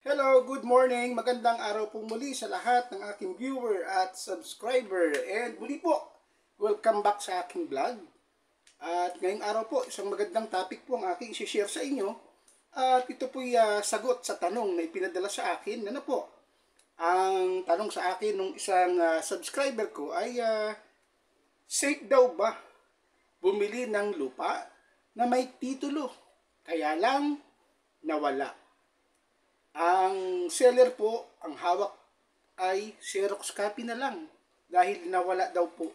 Hello, good morning. Magandang araw po muli sa lahat ng aking viewer at subscriber. And muli po, welcome back sa aking vlog. At ngayong araw po, isang magandang topic po ang aking isi-share sa inyo. At ito po'y sagot sa tanong na ipinadala sa akin. Ano po? Ang tanong sa akin ng isang subscriber ko ay safe daw ba bumili ng lupa na may titulo? Kaya lang nawala. Ang seller po, ang hawak ay Xerox copy na lang dahil nawala daw po.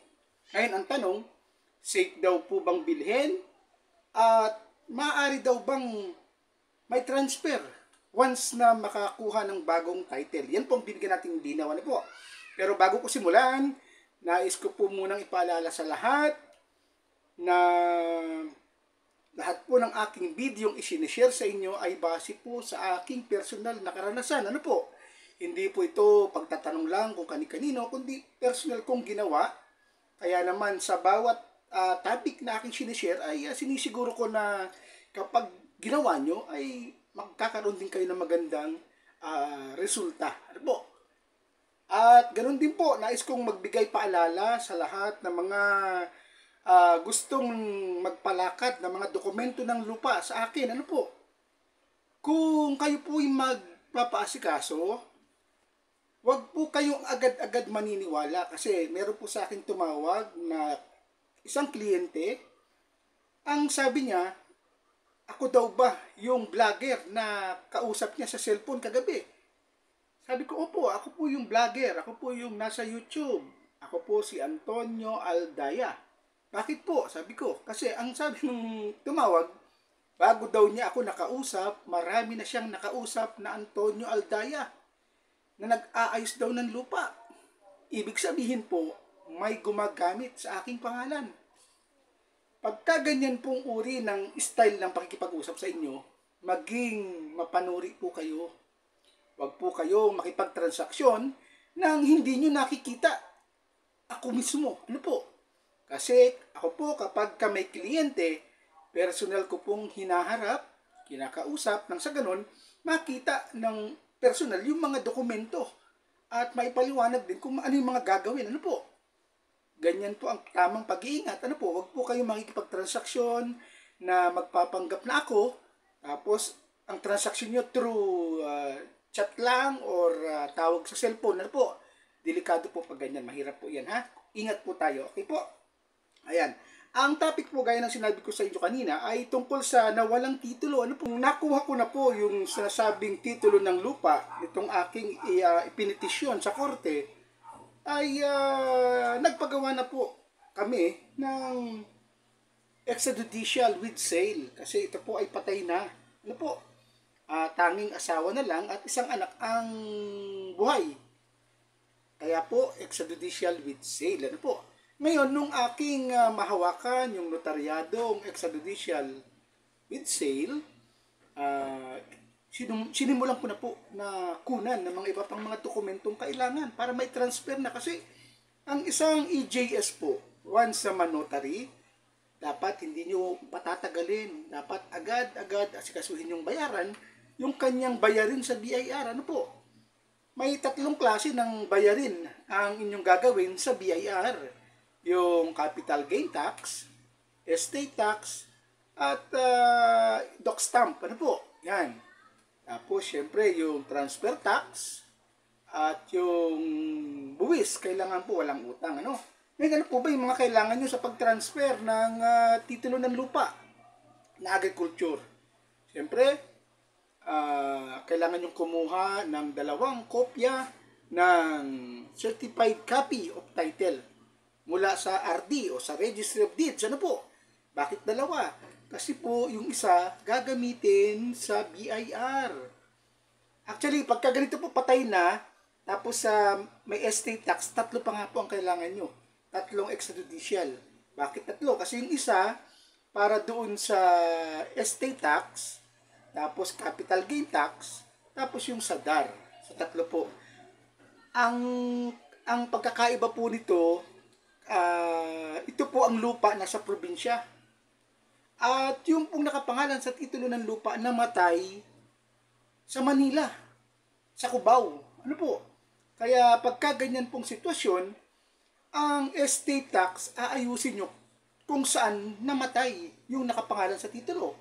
Ngayon ang tanong, safe daw po bang bilhin? At maaari daw bang may transfer once na makakuha ng bagong title? Yan po ang binigyan natin linaw. Ano po? Pero bago ko simulan, nais ko po munang ipaalala sa lahat na lahat po ng aking video yung isinishare sa inyo ay base po sa aking personal na karanasan. Ano po? Hindi po ito pagtatanong lang kung kani-kanino, kundi personal kong ginawa. Kaya naman sa bawat topic na aking sinishare ay sinisiguro ko na kapag ginawa nyo ay magkakaroon din kayo ng magandang resulta. Ano po? At ganoon din po, nais kong magbigay paalala sa lahat ng mga gustong magpalakad ng mga dokumento ng lupa sa akin. Ano po? Kung kayo po ay magpapaasikaso, wag po kayong agad-agad maniniwala kasi meron po sa akin tumawag na isang kliyente. Ang sabi niya, ako daw ba yung vlogger na kausap niya sa cellphone kagabi? Sabi ko, opo, ako po yung vlogger. Ako po yung nasa YouTube. Ako po si Antonio Aldaya. Bakit po? Sabi ko. Kasi ang sabi ng tumawag, bago daw niya ako nakausap, marami na siyang nakausap na Antonio Aldaya na nag-aayos daw ng lupa. Ibig sabihin po, may gumagamit sa aking pangalan. Pagka ganyan pong uri ng style ng pakikipag-usap sa inyo, maging mapanuri po kayo. Huwag po kayo makipagtransaksyon nang hindi nyo nakikita. Ako mismo. Ano po? Kasi ako po kapag may kliyente, personal ko pong hinaharap, kinakausap, nang sa ganon, makita ng personal yung mga dokumento at maipaliwanag din kung ano yung mga gagawin. Ano po? Ganyan po ang tamang pag-iingat. Ano po? Huwag po kayo makikipagtransaksyon na magpapanggap na ako, tapos ang transaksyon nyo through chat lang or tawag sa cellphone. Ano po? Delikado po pag ganyan. Mahirap po yan, ha? Ingat po tayo. Okay po? Ayan. Ang topic po gaya ng sinabi ko sa inyo kanina ay tungkol sa nawalang titulo. Ano po? Nakuha ko na po yung sinasabing titulo ng lupa, itong aking ipinitisyon sa korte, ay nagpagawa na po kami ng extrajudicial with sale. Kasi ito po ay patay na. Ano po? Tanging asawa na lang at isang anak ang buhay. Kaya po, extrajudicial with sale. Ano po? Ngayon, nung aking mahawakan yung notaryadong extrajudicial with sale, sinimulan ko na po na kunan ng mga iba pang mga dokumentong kailangan para may transfer na. Kasi ang isang EJS po, once sa manotary, dapat hindi nyo patatagalin. Dapat agad-agad asikasuhin yung bayaran, yung kanyang bayarin sa BIR. Ano po? May tatlong klase ng bayarin ang inyong gagawin sa BIR. Yung capital gain tax, estate tax, at doc stamp. Ano po? Yan. Tapos, syempre, yung transfer tax at yung buwis. Kailangan po walang utang. Ano? Ngayon, ano po ba yung mga kailangan nyo sa pag-transfer ng titulo ng lupa na agriculture? Syempre, kailangan nyo kumuha ng 2 kopya ng certified copy of title mula sa RD o sa Registry of Deeds. Ano po? Bakit 2? Kasi po yung isa gagamitin sa BIR. Actually, pagka ganito po patay na, tapos may estate tax, 3 pa nga po ang kailangan nyo. 3 extrajudicial. Bakit 3? Kasi yung isa para doon sa estate tax, tapos capital gain tax, tapos yung sa DAR. Sa 3 po. Ang pagkakaiba po nito, ito po ang lupa nasa probinsya. At yung pong nakapangalan sa titulo ng lupa namatay sa Manila. sa Cubao. Ano po? Kaya pagka ganyan pong sitwasyon, ang estate tax aayusin nyo kung saan namatay yung nakapangalan sa titulo.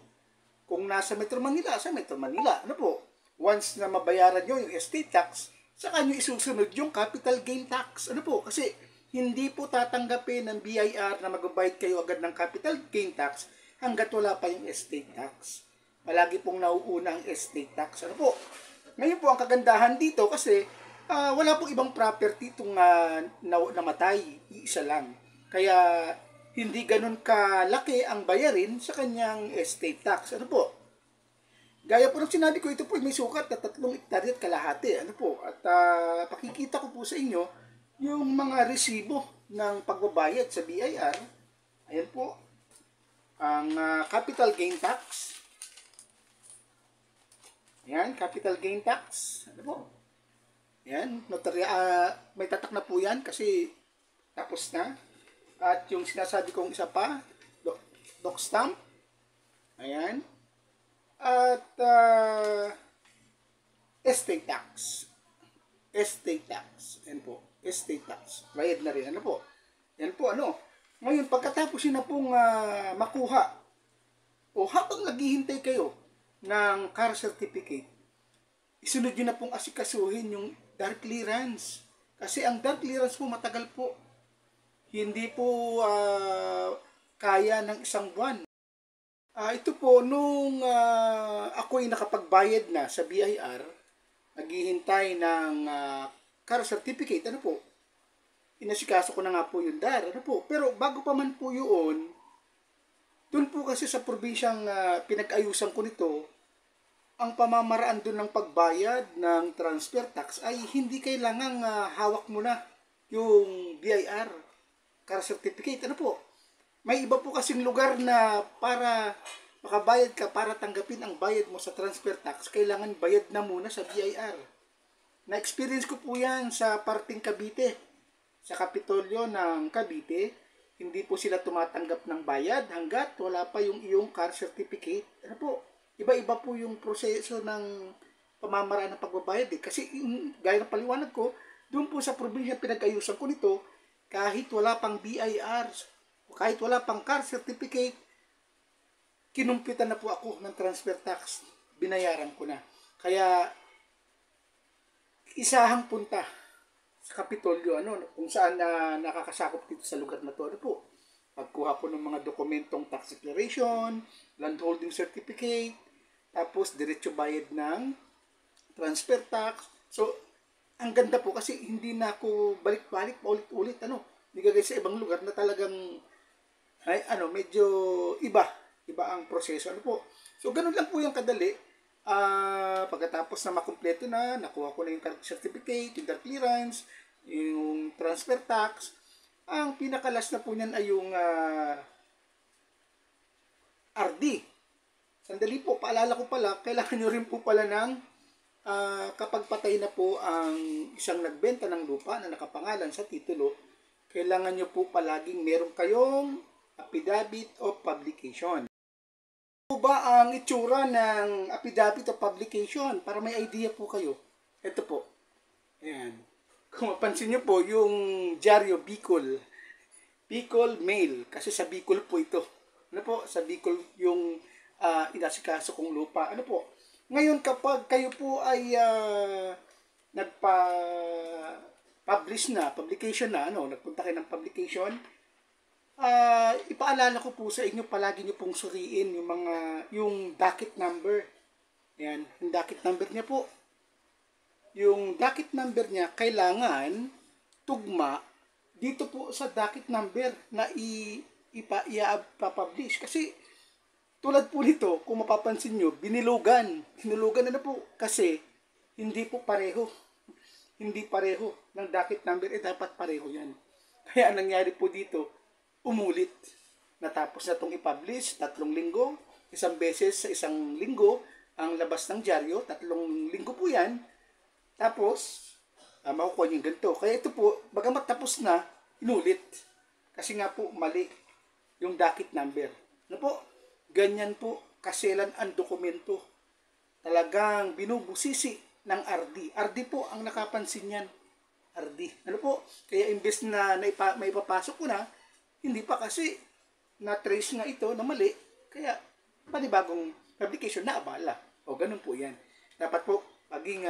Kung nasa Metro Manila, sa Metro Manila. Ano po? Once na mabayaran nyo yung estate tax, saka nyo isusunod yung capital gain tax. Ano po? Kasi hindi po tatanggapin ng BIR na magbabayad kayo agad ng capital gain tax hanggat wala pa yung estate tax. Palagi pong nauuna ang estate tax. Ano po? Ngayon po ang kagandahan dito kasi wala pong ibang property itong namatay. Iisa lang. Kaya hindi ganun kalaki ang bayarin sa kanyang estate tax. Ano po? Gaya po ng sinabi ko, ito po may sukat na 3 hektarya at kalahati. Ano po? At pakikita ko po sa inyo yung mga resibo ng pagbabayad sa BIR. Ayan po. Ang capital gain tax. Ayan, capital gain tax. Ano po? Ayan, may tatak na po yan kasi tapos na. At yung sinasabi kong isa pa, doc stamp. Ayan. At estate tax. Estate tax. Ayan po. Estate tax. Bayad na rin. Ano po? Yan po, ano. Ngayon, pagkatapos yun na pong makuha, o habang naghihintay kayo ng car certificate, isunod nyo na pong asikasuhin yung dark clearance. Kasi ang dark clearance po matagal po. Hindi po kaya ng isang buwan. Ito po, nung ako'y nakapagbayad na sa BIR, naghihintay ng car certificate, ano po, inasikaso ko na nga po yung DAR, ano po. Pero bago pa man po yun, dun po kasi sa probinsyang pinag-ayusan ko nito, ang pamamaraan dun ng pagbayad ng transfer tax ay hindi kailangang hawak mo na yung BIR. Car certificate, ano po? May iba po kasing lugar na para makabayad ka, para tanggapin ang bayad mo sa transfer tax, kailangan bayad na muna sa BIR. Na-experience ko po yan sa parting Cavite. Sa Kapitolyo ng Cavite, hindi po sila tumatanggap ng bayad hanggat wala pa yung iyong car certificate. Ano po? Iba-iba po yung proseso ng pamamaraan ng pagbabayad. Kasi gaya ng paliwanag ko, doon po sa probinsya pinag-ayusan ko nito, kahit wala pang BIR, kahit wala pang car certificate, kinumpitan na po ako ng transfer tax. Binayaran ko na. Kaya, isahang punta sa Kapitolyo, ano, kung saan nakakasakop dito sa lugar na to. Ano po? Pagkuha po ng mga dokumentong tax declaration, landholding certificate, tapos diretso bayad ng transfer tax. So, ang ganda po kasi hindi na ako balik-balik paulit-ulit, ano. Hindi kagaya sa ibang lugar na talagang medyo iba ang proseso, ano po. So ganun lang po yung kadali. Pagkatapos na makumpleto na, nakuha ko na yung certificate, yung dark clearance, yung transfer tax. Ang pinakalas na po niyan ay yung RD. Sandali po, paalala ko pala, kailangan nyo rin po pala ng kapag patay na po ang isang nagbenta ng lupa na nakapangalan sa titulo, kailangan nyo po palaging meron kayong affidavit of publication. Ano ba ang itsura ng affidavit of publication? Para may idea po kayo. Ito po. Ayan. Kung mapansin nyo po, yung dyaryo Bicol. Bicol Mail. Kasi sa Bicol po ito. Ano po? Sa Bicol yung inasikaso kong lupa. Ano po? Ngayon, kapag kayo po ay nagpa-publish na, publication na, nagpunta kayo ng publication, ipaalala ko po sa inyo, palagi nyo pong suriin yung docket number. Ayan, yung docket number niya po. Yung docket number niya, kailangan tugma dito po sa docket number na ipa-publish. Kasi, tulad po nito, kung mapapansin nyo, binilugan. Binulugan na po kasi hindi po pareho. Hindi pareho ng docket number. Dapat pareho yan. Kaya ang nangyari po dito, umulit. Natapos na itong i-publish, 3 linggo. Isang beses sa isang linggo, ang labas ng dyaryo, 3 linggo po yan. Tapos, makukuha nyo yung ganito. Kaya ito po, bagamat tapos na, inulit. Kasi nga po, mali yung docket number. Ano po? Ganyan po kaselan ang dokumento. Talagang binubusisi ng RD. RD po ang nakapansin yan. RD. Ano po? Kaya imbes na maipapasok ko na, hindi pa kasi na-trace nga ito na mali. Kaya panibagong publication na abala. O ganun po yan. Dapat po paging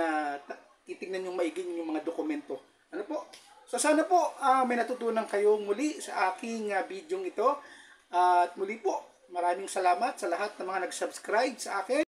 titignan yung maigi yung mga dokumento. Ano po? So sana po may natutunan kayo muli sa aking video ito. At muli po, maraming salamat sa lahat ng mga nag-subscribe sa akin.